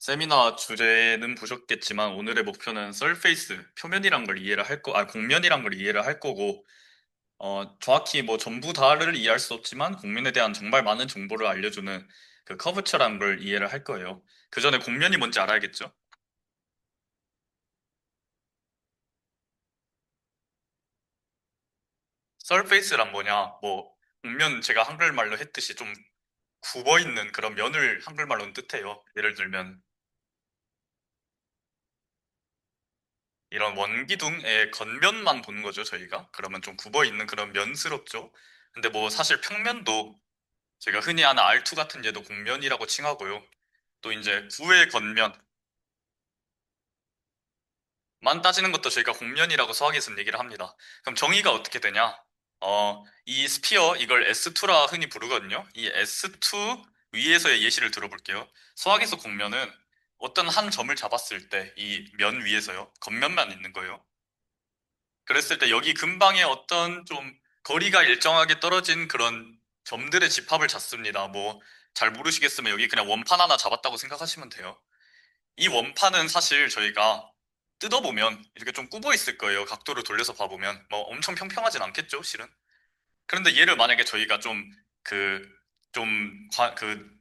세미나 주제는 보셨겠지만 오늘의 목표는 서페이스, 표면이란 걸 이해를 공면이란 걸 이해를 할 거고, 정확히 뭐 전부 다를 이해할 수 없지만 공면에 대한 정말 많은 정보를 알려주는 그 커브처라는 걸 이해를 할 거예요. 그 전에 공면이 뭔지 알아야겠죠? 서페이스란 뭐냐? 뭐, 공면 제가 한글말로 했듯이 좀 굽어 있는 그런 면을 한글말로는 뜻해요. 예를 들면 이런 원기둥의 겉면만 보는 거죠, 저희가. 그러면 좀 굽어 있는 그런 면스럽죠. 근데 뭐 사실 평면도 제가 흔히 아는 R2 같은 얘도 곡면이라고 칭하고요. 또 이제 구의 겉면만 따지는 것도 저희가 곡면이라고 수학에서는 얘기를 합니다. 그럼 정의가 어떻게 되냐? 이 스피어 이걸 S2라 흔히 부르거든요. 이 S2 위에서의 예시를 들어볼게요. 수학에서 곡면은 어떤 한 점을 잡았을 때 이 면 위에서요. 겉면만 있는 거예요. 그랬을 때 여기 근방에 어떤 좀 거리가 일정하게 떨어진 그런 점들의 집합을 잡습니다. 뭐 잘 모르시겠으면 여기 그냥 원판 하나 잡았다고 생각하시면 돼요. 이 원판은 사실 저희가 뜯어보면 이렇게 좀 굽어 있을 거예요. 각도를 돌려서 봐보면 뭐 엄청 평평하진 않겠죠, 실은. 그런데 얘를 만약에 저희가 그, 그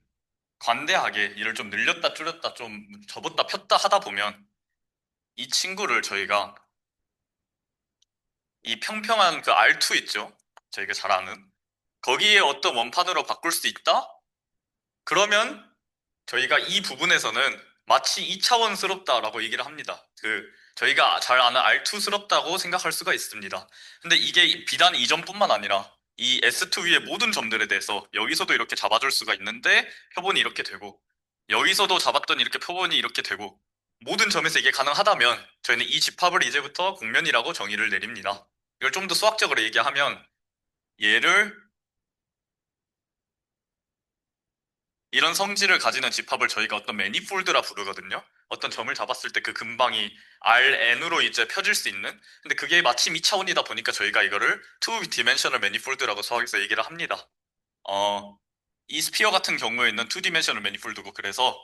관대하게 얘를 좀 늘렸다 줄였다 좀 접었다 폈다 하다 보면 이 친구를 저희가 이 평평한 그 R2 있죠? 저희가 잘 아는. 거기에 어떤 원판으로 바꿀 수 있다? 그러면 저희가 이 부분에서는 마치 2차원스럽다라고 얘기를 합니다. 저희가 잘 아는 R2스럽다고 생각할 수가 있습니다. 근데 이게 비단 이 점뿐만 아니라 이 S2 위의 모든 점들에 대해서 여기서도 이렇게 잡아줄 수가 있는데 표본이 이렇게 되고 여기서도 잡았더니 이렇게 표본이 이렇게 되고 모든 점에서 이게 가능하다면 저희는 이 집합을 이제부터 곡면이라고 정의를 내립니다. 이걸 좀 더 수학적으로 얘기하면 얘를 이런 성질을 가지는 집합을 저희가 어떤 매니폴드라 부르거든요. 어떤 점을 잡았을 때 그 근방이 Rn으로 이제 펴질 수 있는. 근데 그게 마침 2차원이다 보니까 저희가 이거를 Two Dimensional Manifold라고 수학에서 얘기를 합니다. 어, 이 스피어 같은 경우에는 Two Dimensional Manifold고 그래서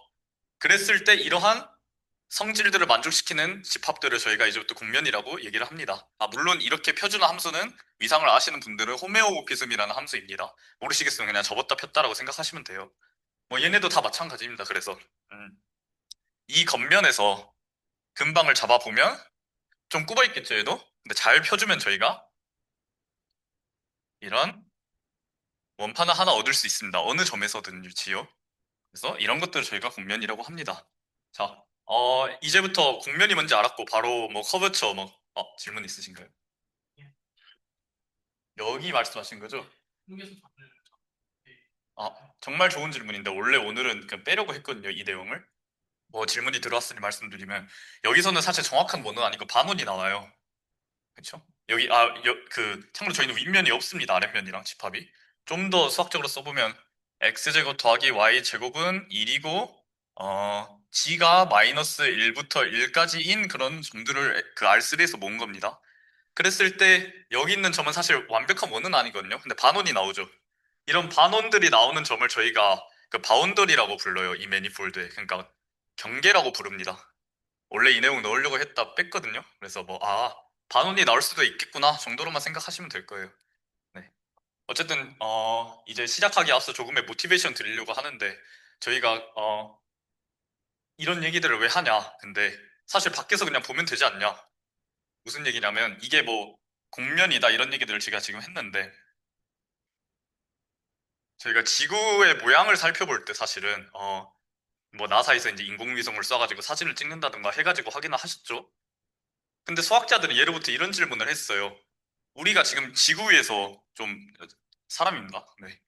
그랬을 때 이러한 성질들을 만족시키는 집합들을 저희가 이제부터 곡면이라고 얘기를 합니다. 물론 이렇게 펴주는 함수는 위상을 아시는 분들은 호메오모피즘이라는 함수입니다. 모르시겠으면 그냥 접었다 폈다라고 생각하시면 돼요. 뭐 얘네도 다 마찬가지입니다. 그래서 음, 이 겉면에서 근방을 잡아보면 좀 굽어 있겠죠, 얘도? 근데 잘 펴주면 저희가 이런 원판을 하나 얻을 수 있습니다. 어느 점에서든 유치요. 그래서 이런 것들을 저희가 곡면이라고 합니다. 자, 이제부터 곡면이 뭔지 알았고 바로 뭐 커브처 질문 있으신가요? 여기 말씀하신 거죠? 아, 정말 좋은 질문인데 원래 오늘은 그냥 빼려고 했거든요, 이 내용을. 뭐 질문이 들어왔으니 말씀드리면 여기서는 사실 정확한 뭐는 아니고 반원이 나와요. 그렇죠? 참고로 저희는 윗면이 없습니다. 아랫면이랑 집합이. 좀 더 수학적으로 써보면 x제곱 더하기 y제곱은 1이고 g가 마이너스 1부터 1까지인 그런 점들을 그 R3에서 모은 겁니다. 그랬을 때 여기 있는 점은 사실 완벽한 원은 아니거든요. 근데 반원이 나오죠. 이런 반원들이 나오는 점을 저희가 그 바운더리라고 불러요. 이 매니폴드에. 그러니까 경계라고 부릅니다. 원래 이 내용 넣으려고 했다 뺐거든요. 그래서 반원이 나올 수도 있겠구나 정도로만 생각하시면 될 거예요. 네. 어쨌든, 이제 시작하기 앞서 조금의 모티베이션 드리려고 하는데, 저희가, 이런 얘기들을 왜 하냐. 근데, 사실 밖에서 그냥 보면 되지 않냐. 무슨 얘기냐면, 이게 뭐, 공면이다, 이런 얘기들을 제가 지금 했는데, 저희가 지구의 모양을 살펴볼 때 사실은, 뭐, 나사에서 이제 인공위성을 쏴가지고 사진을 찍는다든가 해가지고 확인을 하셨죠? 근데 수학자들은 예로부터 이런 질문을 했어요. 우리가 지금 지구 위에서 사람입니다. 네.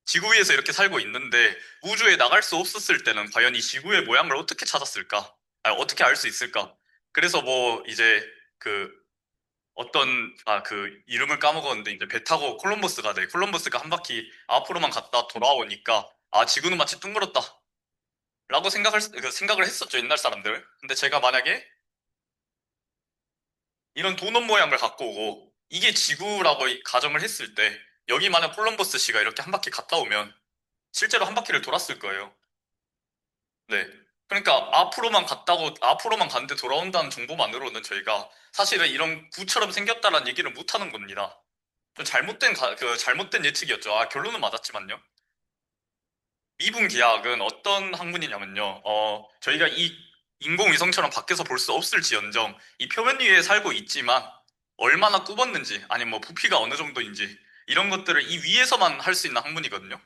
지구 위에서 이렇게 살고 있는데 우주에 나갈 수 없었을 때는 과연 이 지구의 모양을 어떻게 찾았을까? 어떻게 알 수 있을까? 그래서 뭐 이제 그 그 이름을 까먹었는데 이제 배 타고 콜럼버스가 한 바퀴 앞으로만 갔다 돌아오니까 지구는 마치 둥그렇다라고 생각을 했었죠, 옛날 사람들. 근데 제가 만약에 이런 도넛 모양을 갖고 오고 이게 지구라고 가정을 했을 때 여기 만약 콜럼버스 씨가 이렇게 한 바퀴 갔다 오면 실제로 한 바퀴를 돌았을 거예요. 네. 그러니까 앞으로만 갔는데 돌아온다는 정보만으로는 저희가 사실은 이런 구처럼 생겼다라는 얘기를 못 하는 겁니다. 좀 잘못된 예측이었죠. 아, 결론은 맞았지만요. 미분 기하학은 어떤 학문이냐면요. 저희가 이 인공위성처럼 밖에서 볼 수 없을지언정 이 표면 위에 살고 있지만 얼마나 굽었는지 아니면 뭐 부피가 어느 정도인지 이런 것들을 이 위에서만 할 수 있는 학문이거든요.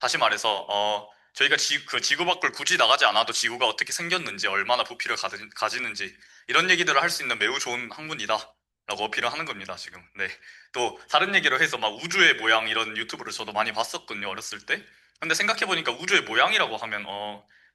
다시 말해서 저희가 그 지구 밖을 굳이 나가지 않아도 지구가 어떻게 생겼는지 얼마나 부피를 가지는지 이런 얘기들을 할 수 있는 매우 좋은 학문이다 라고 어필을 하는 겁니다 지금. 네. 또 다른 얘기로 해서 막 우주의 모양 이런 유튜브를 저도 많이 봤었거든요 어렸을 때. 근데 생각해보니까 우주의 모양이라고 하면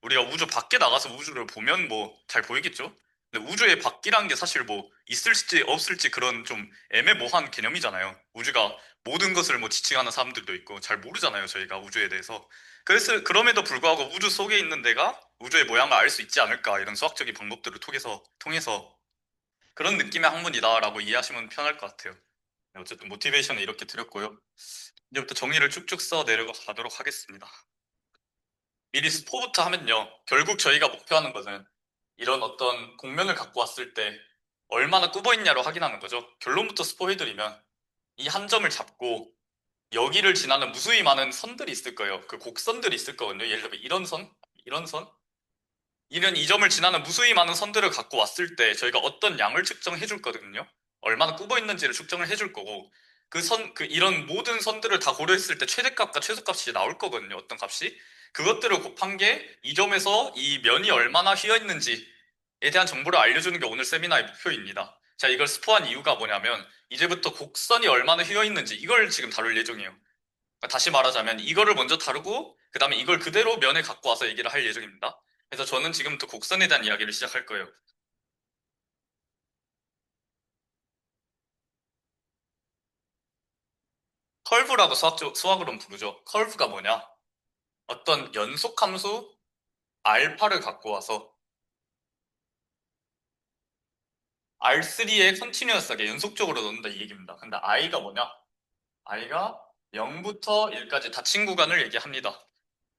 우리가 우주 밖에 나가서 우주를 보면 뭐 잘 보이겠죠? 근데 우주의 밖이란 게 사실 뭐 있을지 없을지 그런 좀 애매모호한 개념이잖아요. 우주가 모든 것을 뭐 지칭하는 사람들도 있고 잘 모르잖아요, 저희가 우주에 대해서. 그래서 그럼에도 불구하고 우주 속에 있는 데가 우주의 모양을 알 수 있지 않을까 이런 수학적인 방법들을 통해서 그런 느낌의 학문이다라고 이해하시면 편할 것 같아요. 네, 어쨌든 모티베이션을 이렇게 드렸고요. 이제부터 정리를 쭉쭉 써 내려가도록 하겠습니다. 미리 스포부터 하면요. 결국 저희가 목표하는 것은 이런 어떤 공면을 갖고 왔을 때 얼마나 굽어 있냐로 확인하는 거죠. 결론부터 스포해드리면 이 한 점을 잡고 여기를 지나는 무수히 많은 선들이 있을 거예요. 그 곡선들이 있을 거거든요. 예를 들면 이런 선, 이런 선, 이런 이 점을 지나는 무수히 많은 선들을 갖고 왔을 때 저희가 어떤 양을 측정해 줄 거거든요. 얼마나 굽어 있는지를 측정을 해줄 거고 이런 모든 선들을 다 고려했을 때 최대값과 최소값이 나올 거거든요. 어떤 값이. 그것들을 곱한 게 이 점에서 이 면이 얼마나 휘어 있는지에 대한 정보를 알려주는 게 오늘 세미나의 목표입니다. 자, 이걸 스포한 이유가 뭐냐면 이제부터 곡선이 얼마나 휘어 있는지 이걸 지금 다룰 예정이에요. 다시 말하자면 이거를 먼저 다루고 그 다음에 이걸 그대로 면에 갖고 와서 얘기를 할 예정입니다. 그래서 저는 지금부터 곡선에 대한 이야기를 시작할 거예요. 컬브라고 수학으로는 부르죠. 컬브가 뭐냐? 어떤 연속함수 알파를 갖고 와서 R3에 컨티뉴어스하게 연속적으로 넣는다 이 얘기입니다. 근데 i가 뭐냐? i가 0부터 1까지 닫힌 구간을 얘기합니다.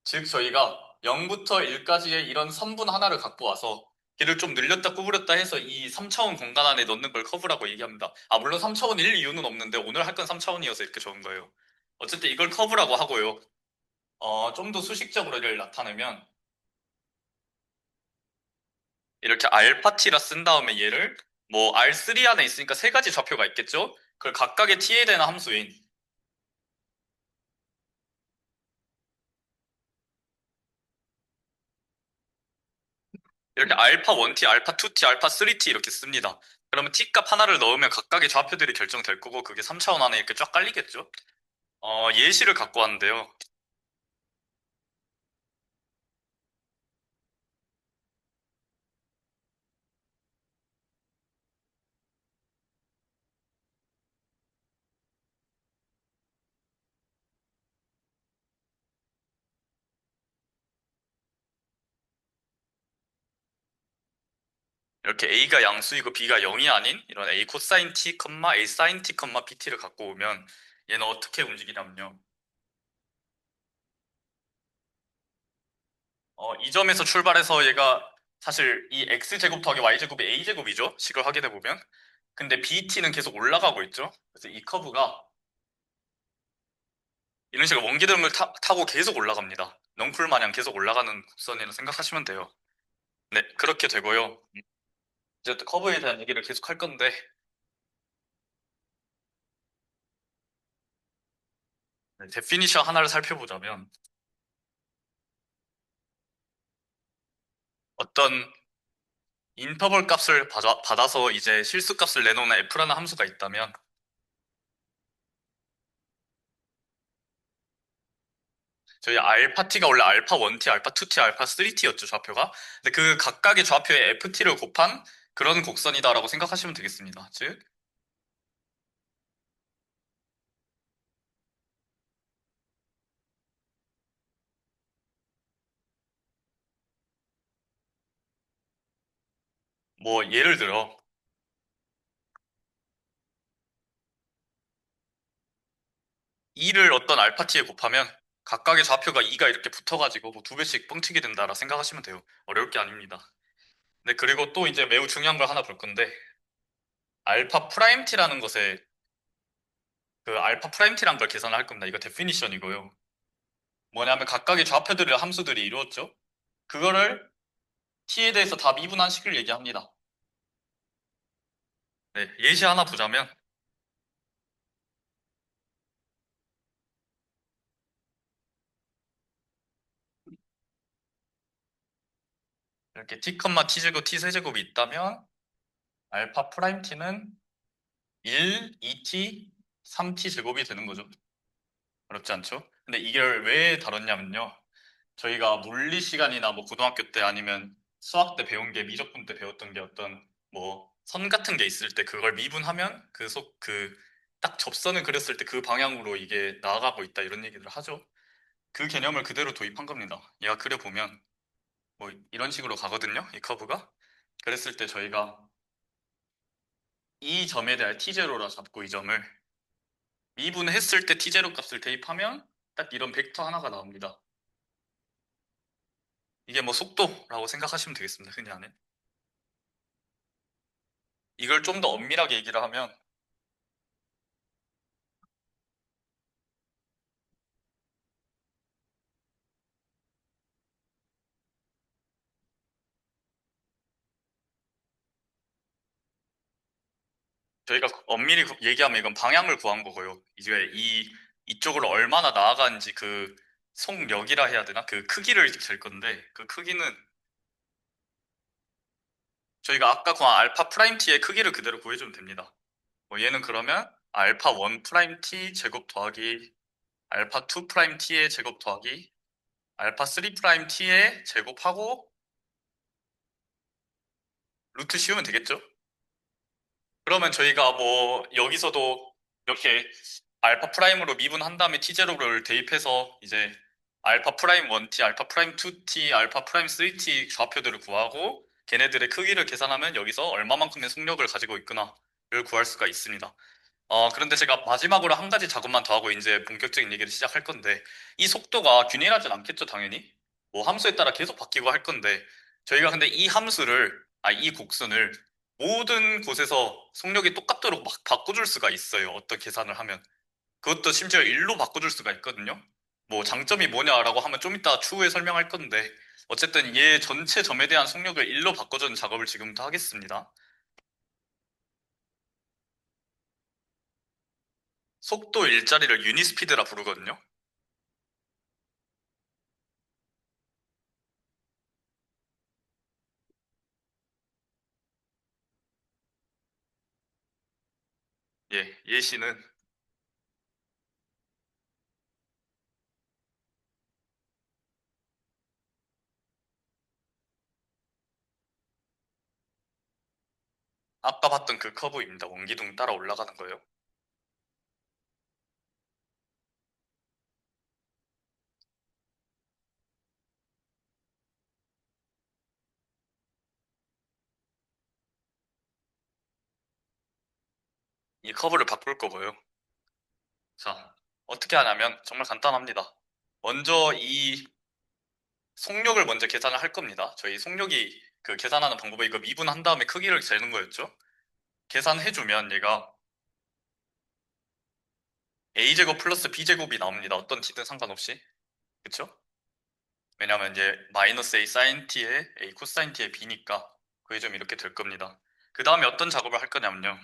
즉 저희가 0부터 1까지의 이런 선분 하나를 갖고 와서 걔를 좀 늘렸다 구부렸다 해서 이 3차원 공간 안에 넣는 걸 커브라고 얘기합니다. 아, 물론 3차원일 이유는 없는데 오늘 할 건 3차원이어서 이렇게 적은 거예요. 어쨌든 이걸 커브라고 하고요. 좀 더 수식적으로 를 나타내면 이렇게 알파티라 쓴 다음에 얘를 뭐 R3 안에 있으니까 세 가지 좌표가 있겠죠? 그걸 각각의 t에 대한 함수인 이렇게 알파 1t, 알파 2t, 알파 3t 이렇게 씁니다. 그러면 t 값 하나를 넣으면 각각의 좌표들이 결정될 거고 그게 3차원 안에 이렇게 쫙 깔리겠죠? 예시를 갖고 왔는데요. 이렇게 a가 양수이고 b가 0이 아닌 이런 a 코사인 t, a 사인 t, bt를 갖고 오면 얘는 어떻게 움직이냐면요. 이 점에서 출발해서 얘가 사실 이 x제곱 더하기 y제곱이 a제곱이죠. 식을 확인해 보면. 근데 bt는 계속 올라가고 있죠. 그래서 이 커브가 이런 식으로 원기둥을 타고 계속 올라갑니다. 넝쿨 마냥 계속 올라가는 곡선이라 생각하시면 돼요. 네, 그렇게 되고요. 이제 또 커브에 대한 얘기를 계속 할 건데 데피니션 하나를 살펴보자면 어떤 인터벌 값을 받아서 이제 실수 값을 내놓는 f라는 함수가 있다면 저희 알파t가 원래 알파 1t, 알파 2t, 알파 3t였죠, 좌표가. 근데 그 각각의 좌표에 ft를 곱한 그런 곡선이다라고 생각하시면 되겠습니다. 즉, 뭐 예를 들어 2를 어떤 알파t에 곱하면 각각의 좌표가 2가 이렇게 붙어가지고 뭐 두 배씩 뻥튀기 된다라 생각하시면 돼요. 어려울 게 아닙니다. 네, 그리고 또 이제 매우 중요한 걸 하나 볼 건데, 알파 프라임 t라는 것에, 그 알파 프라임 t라는 걸 계산을 할 겁니다. 이거 데피니션이고요. 뭐냐면 각각의 좌표들의 함수들이 이루었죠. 그거를 t에 대해서 다 미분한 식을 얘기합니다. 네, 예시 하나 보자면, 이렇게 t, t제곱, t세제곱이 있다면, 알파 프라임 t는 1, 2t, 3t 제곱이 되는 거죠. 어렵지 않죠? 근데 이걸 왜 다뤘냐면요. 저희가 물리 시간이나 뭐 고등학교 때 아니면 수학 때 배운 게 미적분 때 배웠던 게 어떤 뭐 선 같은 게 있을 때 그걸 미분하면 딱 접선을 그렸을 때 그 방향으로 이게 나아가고 있다 이런 얘기를 하죠. 그 개념을 그대로 도입한 겁니다. 얘가 그려보면 뭐 이런 식으로 가거든요. 이 커브가. 그랬을 때 저희가 이 점에 대한 t0라 잡고 이 점을 미분했을 때 t0 값을 대입하면 딱 이런 벡터 하나가 나옵니다. 이게 뭐 속도라고 생각하시면 되겠습니다. 흔히 하는. 이걸 좀 더 엄밀하게 얘기를 하면 저희가 엄밀히 얘기하면 이건 방향을 구한 거고요. 이제 이쪽으로 얼마나 나아가는지 그 속력이라 해야 되나? 그 크기를 잴 건데 그 크기는 저희가 아까 구한 알파 프라임 t의 크기를 그대로 구해주면 됩니다. 뭐 얘는 그러면 알파 1 프라임 t 제곱 더하기 알파 2 프라임 t의 제곱 더하기 알파 3 프라임 t의 제곱하고 루트 씌우면 되겠죠? 그러면 저희가 뭐 여기서도 이렇게 알파 프라임으로 미분한 다음에 t0를 대입해서 이제 알파 프라임 1t, 알파 프라임 2t, 알파 프라임 3t 좌표들을 구하고 걔네들의 크기를 계산하면 여기서 얼마만큼의 속력을 가지고 있구나를 구할 수가 있습니다. 그런데 제가 마지막으로 한 가지 작업만 더 하고 이제 본격적인 얘기를 시작할 건데, 이 속도가 균일하진 않겠죠, 당연히? 뭐 함수에 따라 계속 바뀌고 할 건데, 저희가 근데 이 곡선을 모든 곳에서 속력이 똑같도록 막 바꿔줄 수가 있어요. 어떤 계산을 하면. 그것도 심지어 1로 바꿔줄 수가 있거든요. 뭐 장점이 뭐냐라고 하면 좀 이따 추후에 설명할 건데, 어쨌든 얘 전체 점에 대한 속력을 1로 바꿔주는 작업을 지금부터 하겠습니다. 속도 일자리를 유니스피드라 부르거든요. 예, 예시는 아까 봤던 그 커브입니다. 원기둥 따라 올라가는 거예요. 이 커브를 바꿀 거고요. 자, 어떻게 하냐면 정말 간단합니다. 먼저 이 속력을 먼저 계산을 할 겁니다. 저희 속력이 그 계산하는 방법이 이거 미분한 다음에 크기를 재는 거였죠. 계산해주면 얘가 a제곱 플러스 b제곱이 나옵니다. 어떤 t든 상관없이. 그쵸? 왜냐면 이제 마이너스 a sin t에 a 코사인 t에 b니까 그게 좀 이렇게 될 겁니다. 그 다음에 어떤 작업을 할 거냐면요.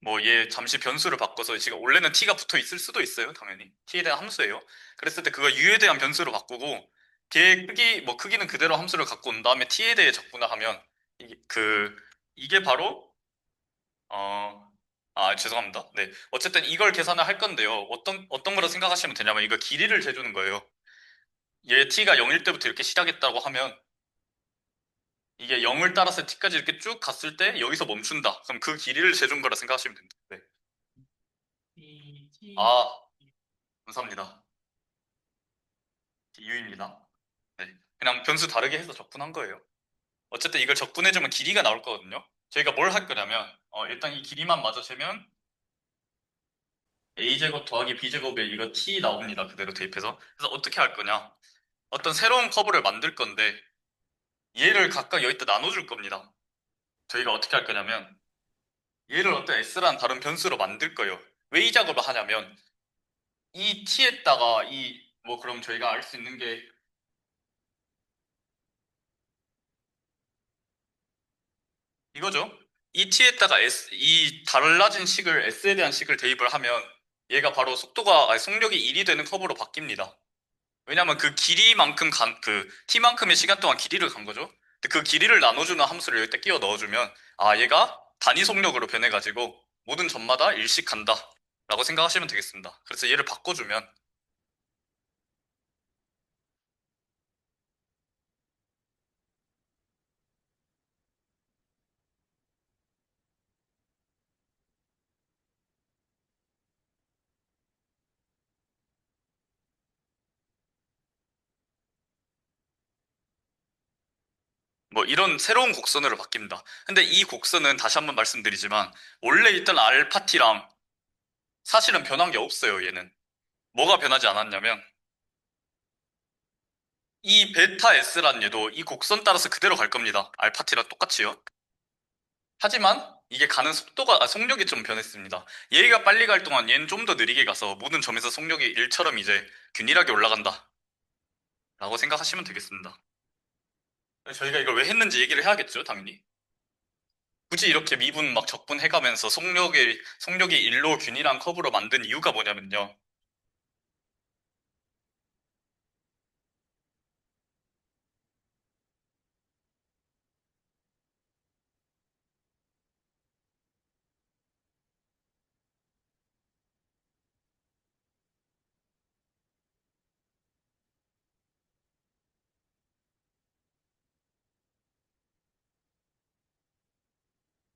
뭐 얘 잠시 변수를 바꿔서 지금 원래는 t가 붙어 있을 수도 있어요. 당연히 t에 대한 함수예요. 그랬을 때 그거 u에 대한 변수로 바꾸고 걔 크기 뭐 크기는 그대로 함수를 갖고 온 다음에 t에 대해 적분을 하면 이게 바로 죄송합니다. 네, 어쨌든 이걸 계산을 할 건데요. 어떤 거로 생각하시면 되냐면 이거 길이를 재주는 거예요. 얘 t가 0일 때부터 이렇게 시작했다고 하면 이게 0을 따라서 t까지 이렇게 쭉 갔을 때 여기서 멈춘다. 그럼 그 길이를 재준 거라 생각하시면 됩니다. 네. 아, 감사합니다. U입니다. 네. 그냥 변수 다르게 해서 적분한 거예요. 어쨌든 이걸 적분해주면 길이가 나올 거거든요. 저희가 뭘 할 거냐면, 일단 이 길이만 마저 재면 a제곱 더하기 b제곱에 이거 t 나옵니다. 그대로 대입해서. 그래서 어떻게 할 거냐? 어떤 새로운 커브를 만들 건데 얘를 각각 여기다 나눠줄 겁니다. 저희가 어떻게 할 거냐면 얘를 어떤 s라는 다른 변수로 만들 거예요. 왜 이 작업을 하냐면 이 t에다가 이 뭐 그럼 저희가 알 수 있는 게 이거죠. 이 t에다가 이 달라진 식을 s에 대한 식을 대입을 하면 얘가 바로 속도가 아니, 속력이 1이 되는 커브로 바뀝니다. 왜냐면 그 길이만큼 그 t만큼의 시간 동안 길이를 간 거죠. 근데 그 길이를 나눠주는 함수를 여기다 끼워 넣어주면 아 얘가 단위 속력으로 변해가지고 모든 점마다 일씩 간다 라고 생각하시면 되겠습니다. 그래서 얘를 바꿔주면 뭐 이런 새로운 곡선으로 바뀝니다. 근데 이 곡선은 다시 한번 말씀드리지만 원래 있던 알파티랑 사실은 변한 게 없어요, 얘는. 뭐가 변하지 않았냐면 이 베타 S란 얘도 이 곡선 따라서 그대로 갈 겁니다. 알파티랑 똑같이요. 하지만 이게 가는 속도가, 속력이 좀 변했습니다. 얘가 빨리 갈 동안 얘는 좀 더 느리게 가서 모든 점에서 속력이 1처럼 이제 균일하게 올라간다. 라고 생각하시면 되겠습니다. 저희가 이걸 왜 했는지 얘기를 해야겠죠, 당연히. 굳이 이렇게 미분 막 적분 해가면서 속력이 1로 균일한 커브로 만든 이유가 뭐냐면요.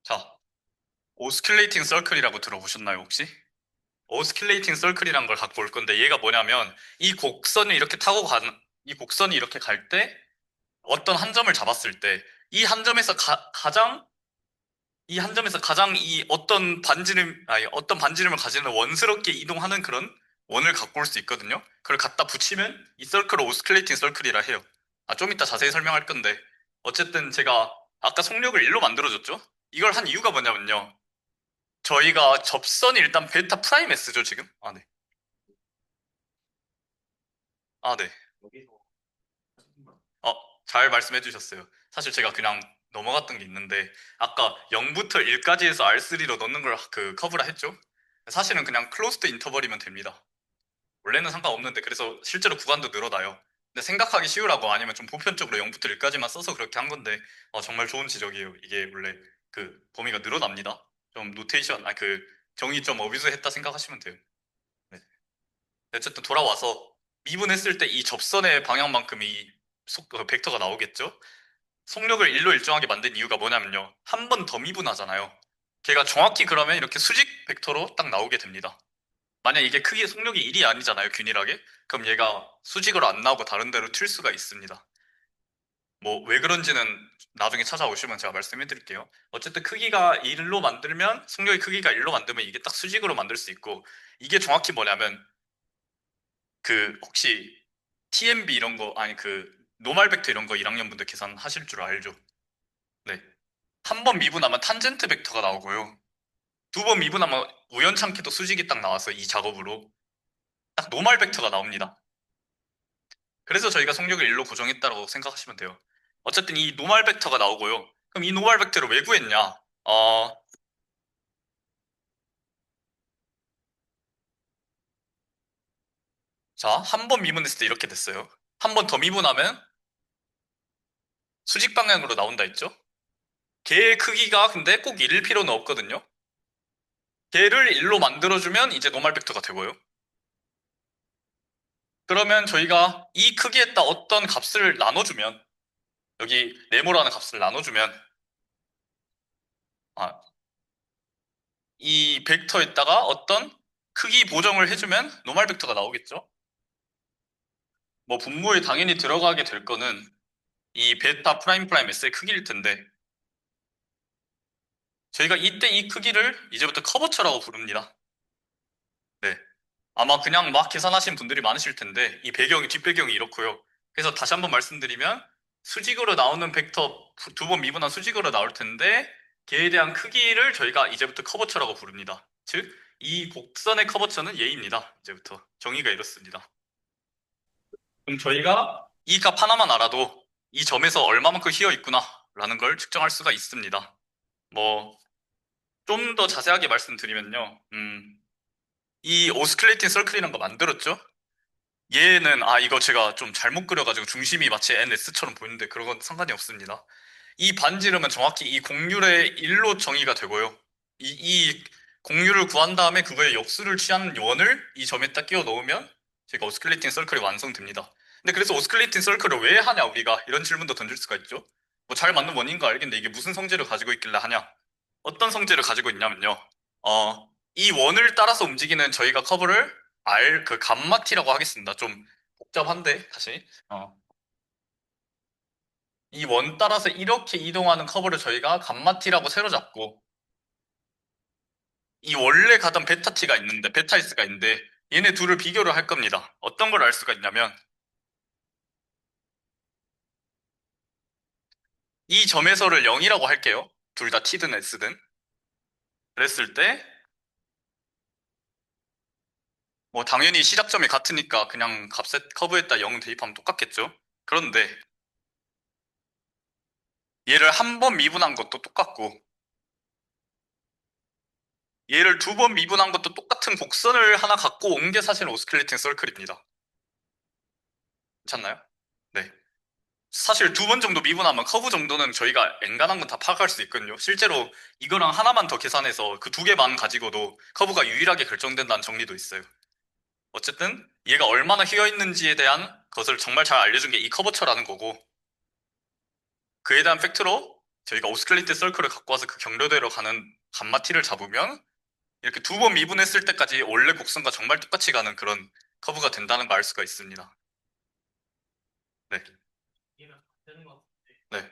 자, 오스큘레이팅 서클이라고 들어보셨나요, 혹시? 오스큘레이팅 서클이란 걸 갖고 올 건데 얘가 뭐냐면 이 곡선을 이렇게 타고 가는, 이 곡선이 이렇게 갈 때 어떤 한 점을 잡았을 때 이 한 점에서 가장 이 한 점에서 가장 이 어떤 반지름을 가지는 원스럽게 이동하는 그런 원을 갖고 올 수 있거든요. 그걸 갖다 붙이면 이 서클을 오스큘레이팅 서클이라 해요. 좀 이따 자세히 설명할 건데 어쨌든 제가 아까 속력을 1로 만들어줬죠. 이걸 한 이유가 뭐냐면요. 저희가 접선이 일단 베타 프라임 S죠, 지금? 아, 네. 아, 네. 어, 잘 말씀해 주셨어요. 사실 제가 그냥 넘어갔던 게 있는데, 아까 0부터 1까지 해서 R3로 넣는 걸 그 커브라 했죠? 사실은 그냥 클로스드 인터벌이면 됩니다. 원래는 상관없는데, 그래서 실제로 구간도 늘어나요. 근데 생각하기 쉬우라고 아니면 좀 보편적으로 0부터 1까지만 써서 그렇게 한 건데, 정말 좋은 지적이에요. 이게 원래 그 범위가 늘어납니다. 좀 노테이션, 정의 좀 어비스했다 생각하시면 돼요. 네. 어쨌든 돌아와서 미분했을 때 이 접선의 방향만큼 벡터가 나오겠죠? 속력을 1로 일정하게 만든 이유가 뭐냐면요. 한 번 더 미분하잖아요. 걔가 정확히 그러면 이렇게 수직 벡터로 딱 나오게 됩니다. 만약 이게 크기 속력이 1이 아니잖아요, 균일하게. 그럼 얘가 수직으로 안 나오고 다른 데로 튈 수가 있습니다. 뭐 왜 그런지는 나중에 찾아오시면 제가 말씀해 드릴게요. 어쨌든 크기가 1로 만들면 속력의 크기가 1로 만들면 이게 딱 수직으로 만들 수 있고 이게 정확히 뭐냐면 그 혹시 TMB 이런 거 아니 그 노말 벡터 이런 거 1학년 분들 계산하실 줄 알죠? 네. 한 번 미분하면 탄젠트 벡터가 나오고요. 두 번 미분하면 우연찮게도 수직이 딱 나와서 이 작업으로 딱 노멀 벡터가 나옵니다. 그래서 저희가 속력을 1로 고정했다고 생각하시면 돼요. 어쨌든 이 노멀 벡터가 나오고요. 그럼 이 노멀 벡터를 왜 구했냐? 자, 한 번 미분했을 때 이렇게 됐어요. 한 번 더 미분하면 수직 방향으로 나온다 했죠? 걔의 크기가 근데 꼭 1일 필요는 없거든요. 걔를 1로 만들어주면 이제 노멀 벡터가 되고요. 그러면 저희가 이 크기에다 어떤 값을 나눠주면 여기 네모라는 값을 나눠주면 아, 이 벡터에다가 어떤 크기 보정을 해주면 노멀 벡터가 나오겠죠? 뭐 분모에 당연히 들어가게 될 거는 이 베타 프라임 프라임 S의 크기일 텐데 저희가 이때 이 크기를 이제부터 커버처라고 부릅니다. 네. 아마 그냥 막 계산하신 분들이 많으실 텐데, 이 배경이, 뒷배경이 이렇고요. 그래서 다시 한번 말씀드리면, 수직으로 나오는 벡터 두 번 미분한 수직으로 나올 텐데, 걔에 대한 크기를 저희가 이제부터 커버처라고 부릅니다. 즉, 이 곡선의 커버처는 얘입니다. 이제부터. 정의가 이렇습니다. 그럼 저희가 이 값 하나만 알아도 이 점에서 얼마만큼 휘어 있구나, 라는 걸 측정할 수가 있습니다. 뭐, 좀 더 자세하게 말씀드리면요. 이 오스큘레이팅 서클이라는 거 만들었죠? 얘는 이거 제가 좀 잘못 그려가지고 중심이 마치 NS처럼 보이는데 그런 건 상관이 없습니다. 이 반지름은 정확히 이 곡률의 1로 정의가 되고요. 이 곡률을 구한 다음에 그거의 역수를 취한 원을 이 점에 딱 끼워 넣으면 제가 오스큘레이팅 서클이 완성됩니다. 근데 그래서 오스큘레이팅 서클을 왜 하냐 우리가 이런 질문도 던질 수가 있죠. 뭐 잘 맞는 원인인 거 알겠는데 이게 무슨 성질을 가지고 있길래 하냐? 어떤 성질을 가지고 있냐면요. 이 원을 따라서 움직이는 저희가 커브를 그 감마티라고 하겠습니다. 좀 복잡한데 다시. 이 원 따라서 이렇게 이동하는 커브를 저희가 감마티라고 새로 잡고 이 원래 가던 베타티가 있는데 베타이스가 있는데 얘네 둘을 비교를 할 겁니다. 어떤 걸 알 수가 있냐면 이 점에서를 0이라고 할게요. 둘 다 t든 s든. 그랬을 때 뭐 당연히 시작점이 같으니까 그냥 값에 커브에다 0 대입하면 똑같겠죠. 그런데 얘를 한 번 미분한 것도 똑같고 얘를 두 번 미분한 것도 똑같은 곡선을 하나 갖고 온 게 사실 오스큘레이팅 서클입니다. 괜찮나요? 네. 사실 두 번 정도 미분하면 커브 정도는 저희가 엔간한 건 다 파악할 수 있거든요. 실제로 이거랑 하나만 더 계산해서 그 두 개만 가지고도 커브가 유일하게 결정된다는 정리도 있어요. 어쨌든 얘가 얼마나 휘어 있는지에 대한 것을 정말 잘 알려준 게 이 커버처라는 거고 그에 대한 팩트로 저희가 오스큘레이팅 서클을 갖고 와서 그 경로대로 가는 감마티를 잡으면 이렇게 두 번 미분했을 때까지 원래 곡선과 정말 똑같이 가는 그런 커브가 된다는 걸 알 수가 있습니다. 네. 네.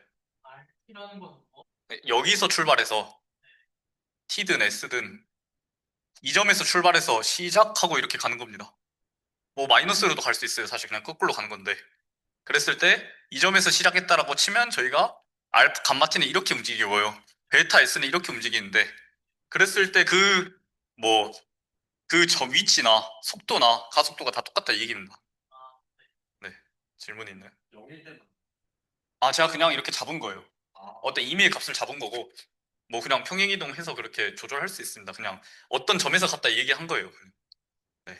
네, 여기서 출발해서 T든 S든 이 점에서 출발해서 시작하고 이렇게 가는 겁니다. 뭐 마이너스로도 갈 수 있어요. 사실 그냥 거꾸로 가는 건데. 그랬을 때 이 점에서 시작했다라고 치면 저희가 알파 감마티는 이렇게 움직이고요. 벨타 S는 이렇게 움직이는데 그랬을 때 뭐 그 점 위치나 속도나 가속도가 다 똑같다 이 얘기입니다. 네. 질문 있나요? 제가 그냥 이렇게 잡은 거예요. 어떤 임의의 값을 잡은 거고, 뭐 그냥 평행이동해서 그렇게 조절할 수 있습니다. 그냥 어떤 점에서 갔다 얘기한 거예요. 네.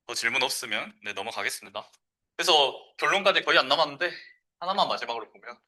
더 질문 없으면 네, 넘어가겠습니다. 그래서 결론까지 거의 안 남았는데, 하나만 마지막으로 보면,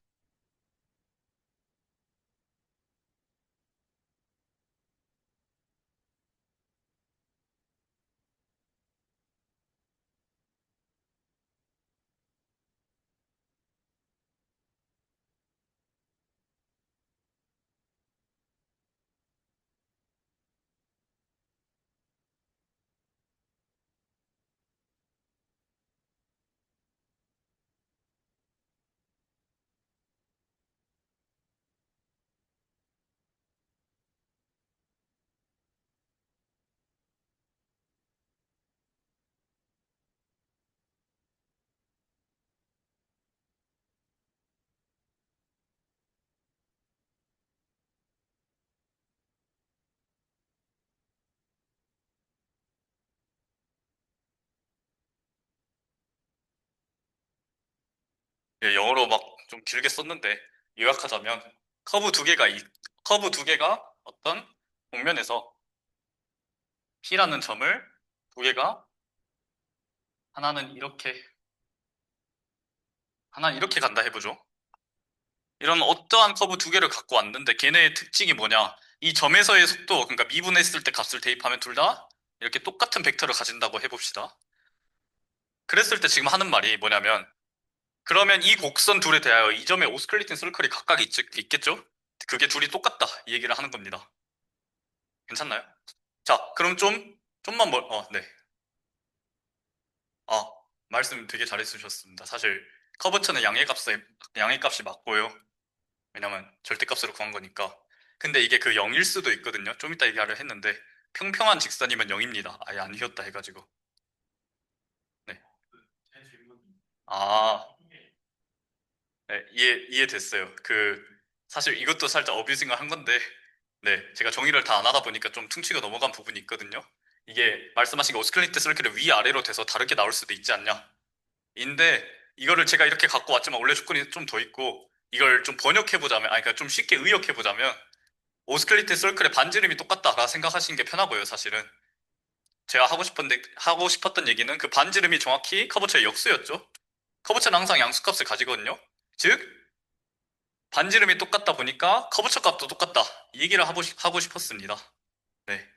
예, 영어로 막 좀 길게 썼는데, 요약하자면, 커브 두 개가, 커브 두 개가 어떤 곡면에서 P라는 점을 두 개가, 하나는 이렇게, 하나는 이렇게 간다 해보죠. 이런 어떠한 커브 두 개를 갖고 왔는데 걔네의 특징이 뭐냐? 이 점에서의 속도, 그러니까 미분했을 때 값을 대입하면 둘 다 이렇게 똑같은 벡터를 가진다고 해봅시다. 그랬을 때 지금 하는 말이 뭐냐면 그러면 이 곡선 둘에 대하여 이 점의 오스큘레이팅 서클이 각각 있겠죠? 그게 둘이 똑같다 이 얘기를 하는 겁니다. 괜찮나요? 자, 그럼 좀만 네. 아, 말씀 되게 잘해주셨습니다. 사실 커브처는 양의 값이 맞고요. 왜냐면 절대값으로 구한 거니까. 근데 이게 그 0일 수도 있거든요. 좀 이따 얘기하려 했는데 평평한 직선이면 0입니다. 아예 안 휘었다 해가지고. 네. 아, 네, 이해됐어요. 사실 이것도 살짝 어뷰징을 한 건데, 네, 제가 정의를 다 안 하다 보니까 좀 퉁치고 넘어간 부분이 있거든요. 이게 말씀하신 게 오스클리트 서클이 위아래로 돼서 다르게 나올 수도 있지 않냐? 인데, 이거를 제가 이렇게 갖고 왔지만 원래 조건이 좀 더 있고, 이걸 좀 번역해보자면, 아니, 그러니까 좀 쉽게 의역해보자면, 오스클리트 서클의 반지름이 똑같다라 생각하시는 게 편하고요, 사실은. 제가 하고 싶었던 얘기는 그 반지름이 정확히 커버처의 역수였죠. 커버처는 항상 양수값을 가지거든요. 즉, 반지름이 똑같다 보니까 커브처 값도 똑같다. 이 얘기를 하고 싶었습니다. 네.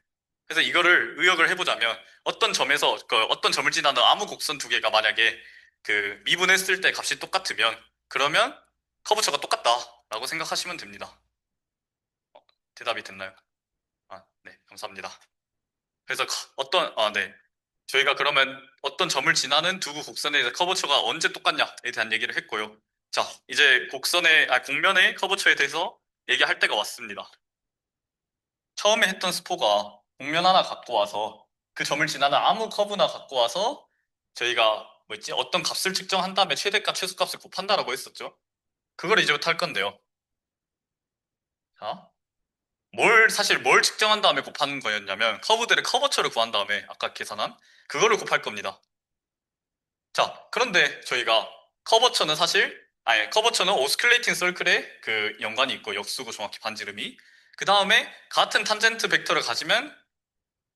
그래서 이거를 의역을 해보자면 어떤 점에서 어떤 점을 지나는 아무 곡선 두 개가 만약에 그 미분했을 때 값이 똑같으면 그러면 커브처가 똑같다라고 생각하시면 됩니다. 대답이 됐나요? 아, 네, 감사합니다. 그래서 네. 저희가 그러면 어떤 점을 지나는 두 곡선에 대해서 커버처가 언제 똑같냐에 대한 얘기를 했고요. 자, 이제 곡면의 커버처에 대해서 얘기할 때가 왔습니다. 처음에 했던 스포가 곡면 하나 갖고 와서 그 점을 지나는 아무 커브나 갖고 와서 저희가 뭐였지? 어떤 값을 측정한 다음에 최대값, 최소값을 곱한다라고 했었죠. 그걸 이제부터 할 건데요. 자, 사실 뭘 측정한 다음에 곱하는 거였냐면 커브들의 커버처를 구한 다음에 아까 계산한 그거를 곱할 겁니다. 자, 그런데 저희가 커버처는 오스큘레이팅 서클에 그 연관이 있고 역수고 정확히 반지름이 그 다음에 같은 탄젠트 벡터를 가지면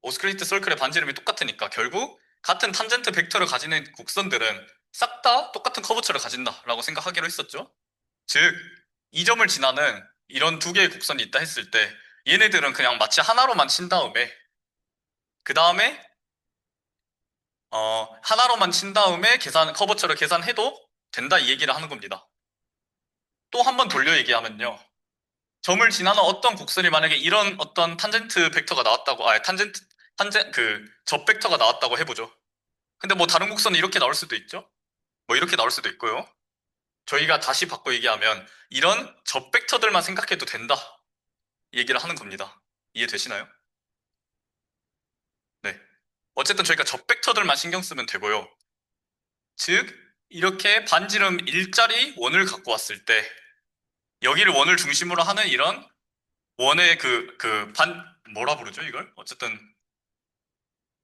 오스큘레이트 서클의 반지름이 똑같으니까 결국 같은 탄젠트 벡터를 가지는 곡선들은 싹 다 똑같은 커버처를 가진다라고 생각하기로 했었죠. 즉, 이 점을 지나는 이런 두 개의 곡선이 있다 했을 때 얘네들은 그냥 마치 하나로만 친 다음에 그 다음에 하나로만 친 다음에 커버처를 계산해도 된다 이 얘기를 하는 겁니다. 또 한 번 돌려 얘기하면요. 점을 지나는 어떤 곡선이 만약에 이런 어떤 탄젠트 벡터가 나왔다고, 접 벡터가 나왔다고 해보죠. 근데 뭐 다른 곡선은 이렇게 나올 수도 있죠? 뭐 이렇게 나올 수도 있고요. 저희가 다시 바꿔 얘기하면 이런 접 벡터들만 생각해도 된다. 이 얘기를 하는 겁니다. 이해되시나요? 네. 어쨌든 저희가 접 벡터들만 신경 쓰면 되고요. 즉, 이렇게 반지름 일자리 원을 갖고 왔을 때 여기를 원을 중심으로 하는 이런 원의 뭐라 부르죠, 이걸? 어쨌든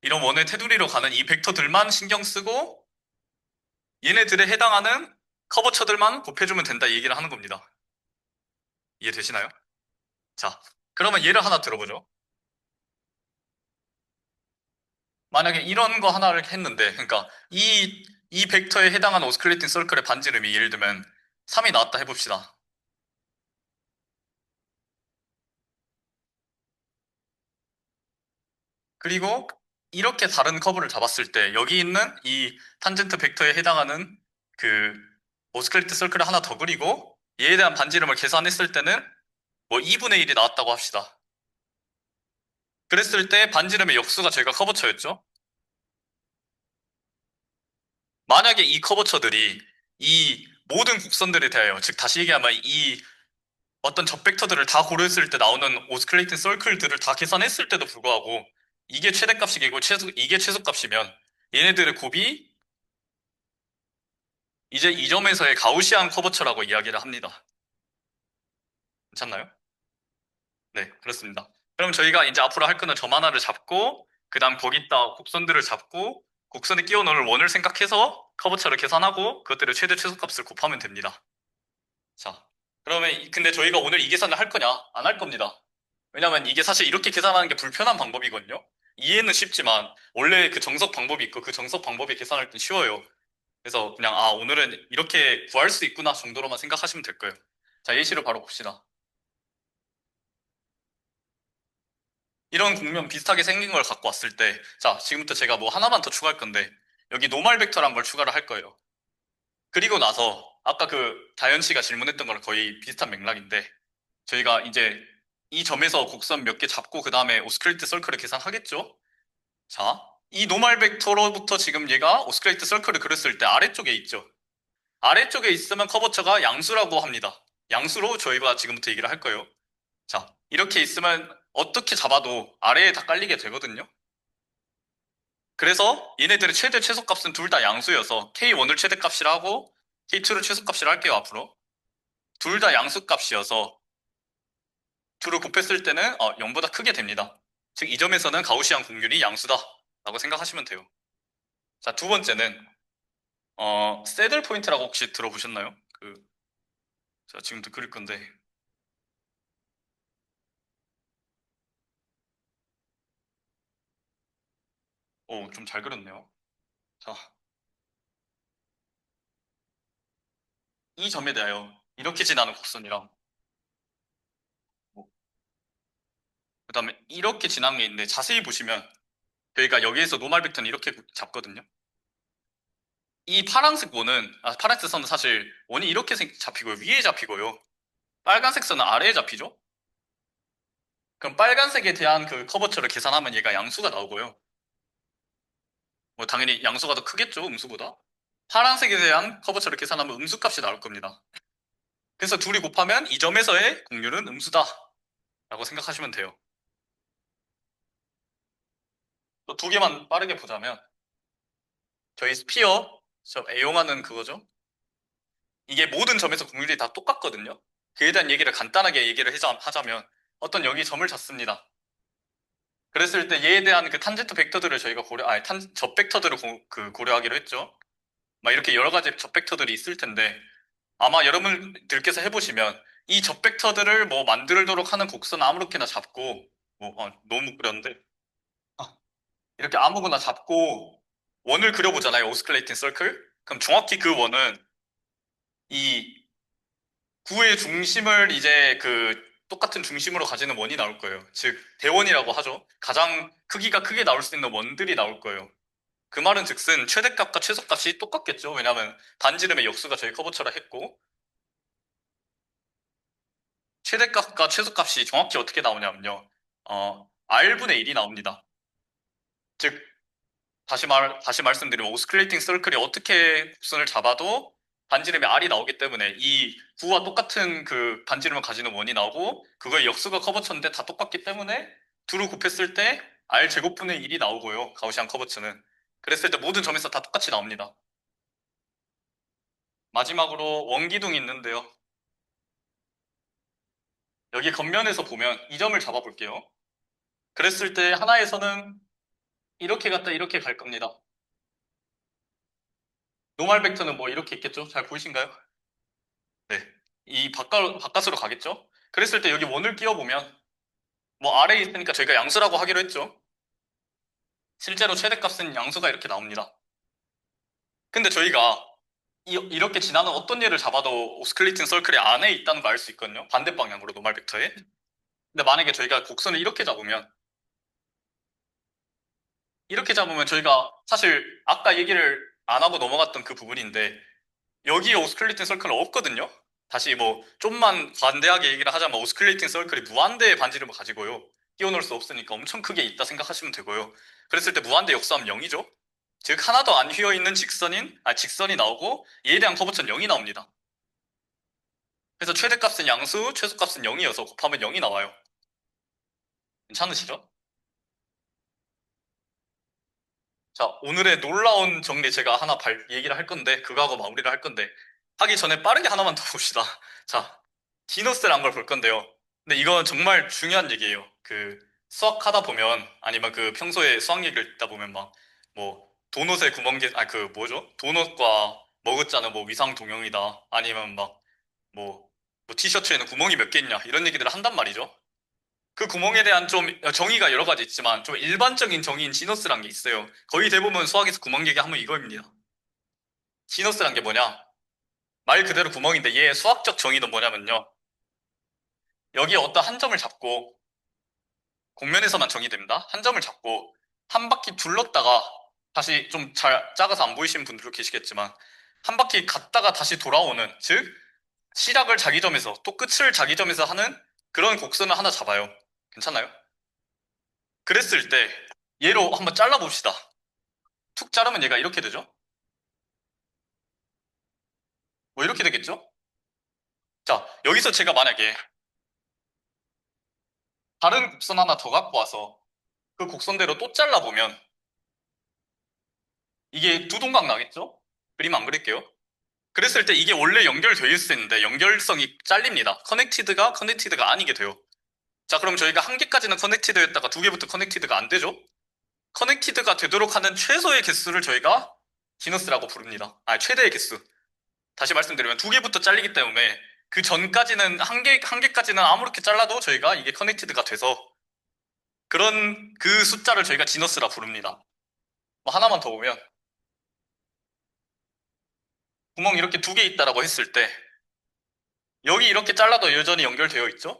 이런 원의 테두리로 가는 이 벡터들만 신경 쓰고 얘네들에 해당하는 커버처들만 곱해주면 된다 이 얘기를 하는 겁니다. 이해되시나요? 자, 그러면 예를 하나 들어보죠. 만약에 이런 거 하나를 했는데, 그러니까 이 벡터에 해당하는 오스큘레이팅 서클의 반지름이 예를 들면 3이 나왔다 해봅시다. 그리고 이렇게 다른 커브를 잡았을 때 여기 있는 이 탄젠트 벡터에 해당하는 그 오스큘레이트 서클을 하나 더 그리고 얘에 대한 반지름을 계산했을 때는 뭐 2분의 1이 나왔다고 합시다. 그랬을 때 반지름의 역수가 저희가 커버처였죠. 만약에 이 커버처들이 이 모든 곡선들에 대하여, 즉 다시 얘기하면 이 어떤 접벡터들을 다 고려했을 때 나오는 오스큘레이팅 서클들을 다 계산했을 때도 불구하고 이게 최대값이고 이게 최소값이면 얘네들의 곱이 이제 이 점에서의 가우시안 커버처라고 이야기를 합니다. 괜찮나요? 네, 그렇습니다. 그럼 저희가 이제 앞으로 할 거는 점 하나를 잡고 그 다음 거기다 곡선들을 잡고 곡선에 끼워 넣을 원을 생각해서 커버처를 계산하고 그것들의 최대 최소값을 곱하면 됩니다. 자, 그러면 근데 저희가 오늘 이 계산을 할 거냐? 안 할 겁니다. 왜냐면 이게 사실 이렇게 계산하는 게 불편한 방법이거든요. 이해는 쉽지만 원래 그 정석 방법이 있고 그 정석 방법이 계산할 땐 쉬워요. 그래서 그냥 오늘은 이렇게 구할 수 있구나 정도로만 생각하시면 될 거예요. 자, 예시를 바로 봅시다. 이런 국면 비슷하게 생긴 걸 갖고 왔을 때, 자, 지금부터 제가 뭐 하나만 더 추가할 건데, 여기 노멀 벡터란 걸 추가를 할 거예요. 그리고 나서, 아까 다현 씨가 질문했던 거랑 거의 비슷한 맥락인데, 저희가 이제 이 점에서 곡선 몇 개 잡고, 그 다음에 오스큘레이트 서클을 계산하겠죠? 자, 이 노멀 벡터로부터 지금 얘가 오스큘레이트 서클을 그렸을 때 아래쪽에 있죠? 아래쪽에 있으면 커버처가 양수라고 합니다. 양수로 저희가 지금부터 얘기를 할 거예요. 자, 이렇게 있으면 어떻게 잡아도 아래에 다 깔리게 되거든요. 그래서 얘네들의 최대 최소값은 둘 다 양수여서 K1을 최대값이라 하고 K2를 최소값이라 할게요, 앞으로. 둘 다 양수값이어서 둘을 곱했을 때는 0보다 크게 됩니다. 즉, 이 점에서는 가우시안 곡률이 양수다 라고 생각하시면 돼요. 자, 두 번째는 새들 포인트라고 혹시 들어보셨나요? 자, 지금도 그릴 건데. 오, 좀 잘 그렸네요. 자, 이 점에 대하여 이렇게 지나는 곡선이랑 그다음에 이렇게 지나는 게 있는데 자세히 보시면 저희가 여기에서 노말 벡터는 이렇게 잡거든요. 이 파란색 원은 파란색 선은 사실 원이 이렇게 잡히고요. 위에 잡히고요. 빨간색 선은 아래에 잡히죠. 그럼 빨간색에 대한 그 커버처를 계산하면 얘가 양수가 나오고요. 뭐 당연히 양수가 더 크겠죠, 음수보다. 파란색에 대한 커버처를 계산하면 음수값이 나올 겁니다. 그래서 둘이 곱하면 이 점에서의 곡률은 음수다라고 생각하시면 돼요. 또 두 개만 빠르게 보자면 저희 스피어 애용하는 그거죠. 이게 모든 점에서 곡률이 다 똑같거든요. 그에 대한 얘기를 간단하게 얘기를 하자면 어떤 여기 점을 잡습니다. 그랬을 때 얘에 대한 그 탄젠트 벡터들을 저희가 접 벡터들을 고려하기로 했죠. 막 이렇게 여러 가지 접 벡터들이 있을 텐데 아마 여러분들께서 해보시면 이 접 벡터들을 뭐 만들도록 하는 곡선 아무렇게나 잡고 너무 그렸는데 이렇게 아무거나 잡고 원을 그려보잖아요. 오스클레이팅 서클. 그럼 정확히 그 원은 이 구의 중심을 이제 똑같은 중심으로 가지는 원이 나올 거예요. 즉, 대원이라고 하죠. 가장 크기가 크게 나올 수 있는 원들이 나올 거예요. 그 말은 즉슨 최대값과 최소값이 똑같겠죠. 왜냐하면 반지름의 역수가 저희 커버처럼 했고, 최대값과 최소값이 정확히 어떻게 나오냐면요. R분의 1이 나옵니다. 즉, 다시 말씀드리면 오스클레이팅 서클이 어떻게 곡선을 잡아도 반지름의 R이 나오기 때문에 이 구와 똑같은 그 반지름을 가지는 원이 나오고 그거의 역수가 커버처인데 다 똑같기 때문에 둘을 곱했을 때 R 제곱분의 1이 나오고요. 가우시안 커버처는. 그랬을 때 모든 점에서 다 똑같이 나옵니다. 마지막으로 원기둥이 있는데요. 여기 겉면에서 보면 이 점을 잡아볼게요. 그랬을 때 하나에서는 이렇게 갔다 이렇게 갈 겁니다. 노멀 벡터는 뭐 이렇게 있겠죠? 잘 보이신가요? 네. 이 바깥으로 가겠죠? 그랬을 때 여기 원을 끼워보면, 뭐 아래에 있으니까 저희가 양수라고 하기로 했죠? 실제로 최대값은 양수가 이렇게 나옵니다. 근데 저희가 이렇게 지나는 어떤 예를 잡아도 오스클레이팅 서클이 안에 있다는 걸 알 수 있거든요. 반대 방향으로 노멀 벡터에. 근데 만약에 저희가 곡선을 이렇게 잡으면 저희가 사실 아까 얘기를 안 하고 넘어갔던 그 부분인데 여기에 오스클레이팅 서클은 없거든요. 다시 뭐 좀만 관대하게 얘기를 하자면 오스클레이팅 서클이 무한대의 반지름을 가지고요. 끼워놓을 수 없으니까 엄청 크게 있다 생각하시면 되고요. 그랬을 때 무한대 역수하면 0이죠. 즉 하나도 안 휘어있는 직선이 나오고 얘에 대한 커버처는 0이 나옵니다. 그래서 최대값은 양수, 최소값은 0이어서 곱하면 0이 나와요. 괜찮으시죠? 자, 오늘의 놀라운 정리 제가 하나 얘기를 할 건데, 그거하고 마무리를 할 건데, 하기 전에 빠르게 하나만 더 봅시다. 자, 디너스란 걸 볼 건데요. 근데 이건 정말 중요한 얘기예요. 수학하다 보면, 아니면 평소에 수학 얘기를 듣다 보면 도넛에 뭐죠? 도넛과 머그자는 뭐 위상 동형이다. 아니면 뭐 티셔츠에는 구멍이 몇 개 있냐. 이런 얘기들을 한단 말이죠. 그 구멍에 대한 좀 정의가 여러 가지 있지만 좀 일반적인 정의인 시너스란 게 있어요. 거의 대부분 수학에서 구멍 얘기하면 이거입니다. 시너스란 게 뭐냐? 말 그대로 구멍인데 얘의 수학적 정의는 뭐냐면요. 여기에 어떤 한 점을 잡고 곡면에서만 정의됩니다. 한 점을 잡고 한 바퀴 둘렀다가 다시 좀 잘 작아서 안 보이시는 분들도 계시겠지만 한 바퀴 갔다가 다시 돌아오는 즉 시작을 자기 점에서 또 끝을 자기 점에서 하는 그런 곡선을 하나 잡아요. 괜찮나요? 그랬을 때 얘로 한번 잘라봅시다. 툭 자르면 얘가 이렇게 되죠? 뭐 이렇게 되겠죠? 자, 여기서 제가 만약에 다른 곡선 하나 더 갖고 와서 그 곡선대로 또 잘라보면 이게 두 동각 나겠죠? 그림 안 그릴게요. 그랬을 때 이게 원래 연결되어 있을 텐데 연결성이 잘립니다. 커넥티드가 아니게 돼요. 자, 그럼 저희가 한 개까지는 커넥티드였다가 두 개부터 커넥티드가 안 되죠? 커넥티드가 되도록 하는 최소의 개수를 저희가 지너스라고 부릅니다. 아, 최대의 개수. 다시 말씀드리면 두 개부터 잘리기 때문에 그 전까지는 한 개까지는 아무렇게 잘라도 저희가 이게 커넥티드가 돼서 그런 그 숫자를 저희가 지너스라 부릅니다. 뭐 하나만 더 보면 구멍 이렇게 두 개 있다라고 했을 때 여기 이렇게 잘라도 여전히 연결되어 있죠?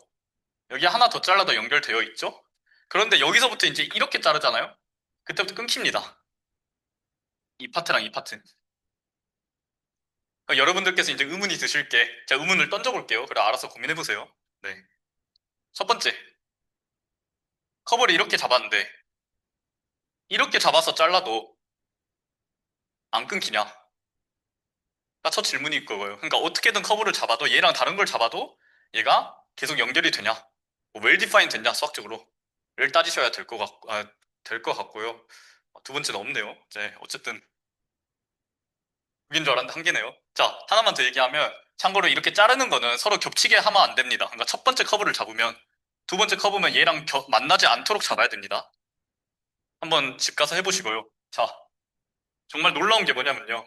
여기 하나 더 잘라도 연결되어 있죠? 그런데 여기서부터 이제 이렇게 자르잖아요? 그때부터 끊깁니다. 이 파트랑 이 파트. 그러니까 여러분들께서 이제 의문이 드실 게, 제가 의문을 던져볼게요. 그래, 알아서 고민해보세요. 네. 첫 번째, 커버를 이렇게 잡았는데, 이렇게 잡아서 잘라도 안 끊기냐? 가 첫 질문이 있고요. 그러니까 어떻게든 커버를 잡아도, 얘랑 다른 걸 잡아도 얘가 계속 연결이 되냐? 뭐 웰 디파인 됐냐, 수학적으로? 를 따지셔야 될 것 같고요. 두 번째는 없네요. 이제, 어쨌든, 여긴 줄 알았는데 한 개네요. 자, 하나만 더 얘기하면, 참고로 이렇게 자르는 거는 서로 겹치게 하면 안 됩니다. 그러니까 첫 번째 커브를 잡으면, 두 번째 커브면 얘랑 만나지 않도록 잡아야 됩니다. 한번 집 가서 해보시고요. 자, 정말 놀라운 게 뭐냐면요.